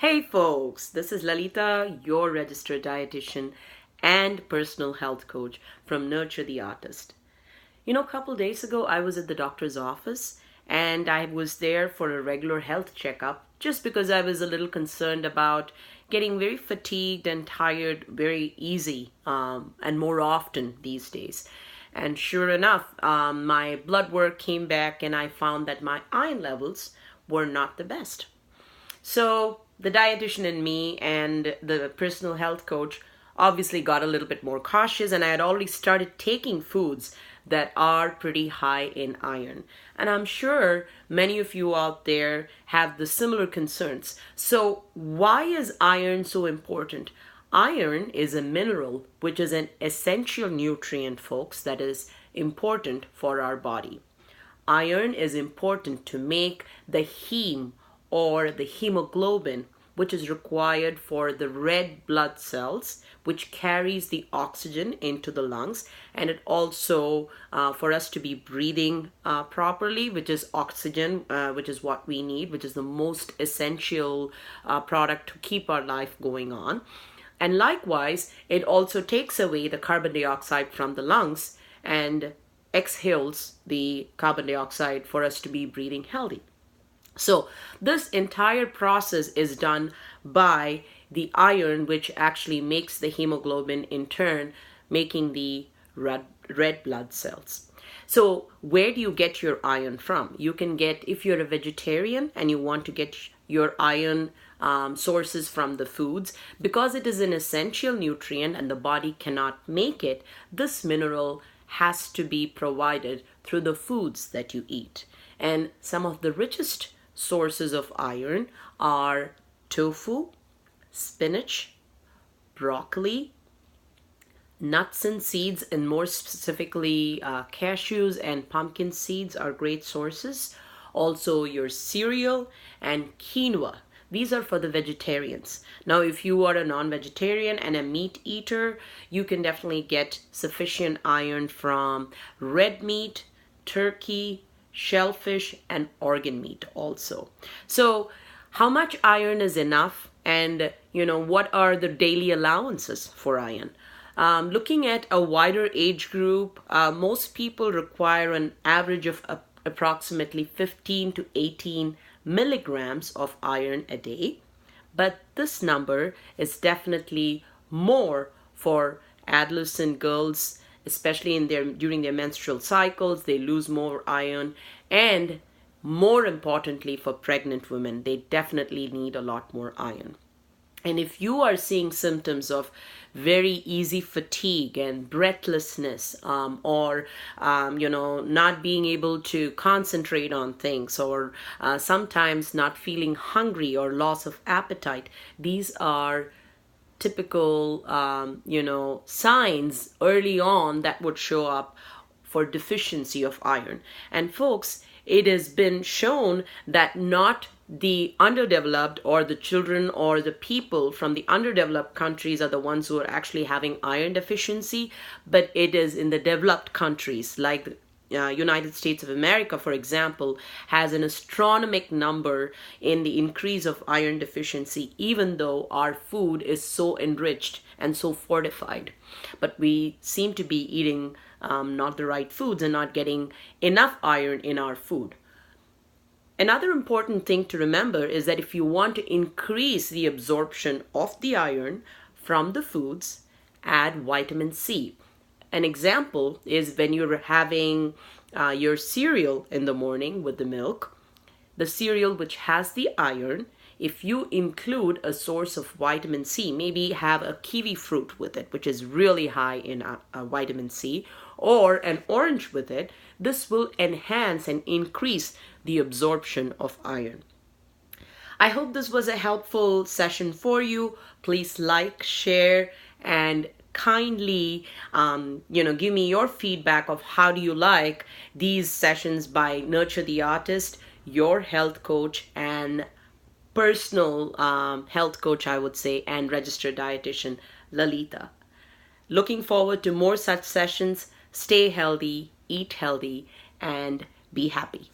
Hey folks, this is Lalita, your registered dietitian and personal health coach from Nurture the Artist. A couple days ago I was at the doctor's office and I was there for a regular health checkup just because I was a little concerned about getting very fatigued and tired very easy and more often these days. And sure enough, my blood work came back and I found that my iron levels were not the best. So the dietitian in me and the personal health coach obviously got a little bit more cautious, and I had already started taking foods that are pretty high in iron. And I'm sure many of you out there have the similar concerns. So why is iron so important? Iron is a mineral which is an essential nutrient, folks, that is important for our body. Iron is important to make the heme or the hemoglobin, which is required for the red blood cells, which carries the oxygen into the lungs, and it also for us to be breathing properly, which is oxygen, which is what we need, which is the most essential product to keep our life going on. And likewise, it also takes away the carbon dioxide from the lungs and exhales the carbon dioxide for us to be breathing healthy. So this entire process is done by the iron, which actually makes the hemoglobin, in turn making the red blood cells. So where do you get your iron from? You can get, if you're a vegetarian and you want to get your iron sources from the foods, because it is an essential nutrient and the body cannot make it, this mineral has to be provided through the foods that you eat. And some of the richest sources of iron are tofu, spinach, broccoli, nuts and seeds, and more specifically cashews and pumpkin seeds are great sources. Also your cereal and quinoa. These are for the vegetarians. Now, if you are a non-vegetarian and a meat eater, you can definitely get sufficient iron from red meat, turkey, shellfish, and organ meat also. So how much iron is enough, and what are the daily allowances for iron? Looking at a wider age group, most people require an average of approximately 15 to 18 milligrams of iron a day, but this number is definitely more for adolescent girls, especially during their menstrual cycles. They lose more iron, and more importantly for pregnant women, they definitely need a lot more iron. And if you are seeing symptoms of very easy fatigue and breathlessness, or not being able to concentrate on things, or sometimes not feeling hungry or loss of appetite, these are typical signs early on that would show up for deficiency of iron. And folks, it has been shown that not the underdeveloped or the children or the people from the underdeveloped countries are the ones who are actually having iron deficiency, but it is in the developed countries like the United States of America, for example, has an astronomical number in the increase of iron deficiency, even though our food is so enriched and so fortified. But we seem to be eating not the right foods and not getting enough iron in our food. Another important thing to remember is that if you want to increase the absorption of the iron from the foods, add vitamin C. An example is when you're having your cereal in the morning with the milk, the cereal which has the iron, if you include a source of vitamin C, maybe have a kiwi fruit with it, which is really high in vitamin C, or an orange with it, this will enhance and increase the absorption of iron. I hope this was a helpful session for you. Please like, share, and kindly give me your feedback of how do you like these sessions by Nurture the Artist, your health coach and personal health coach, I would say, and registered dietitian Lalita. Looking forward to more such sessions. Stay healthy, eat healthy, and be happy.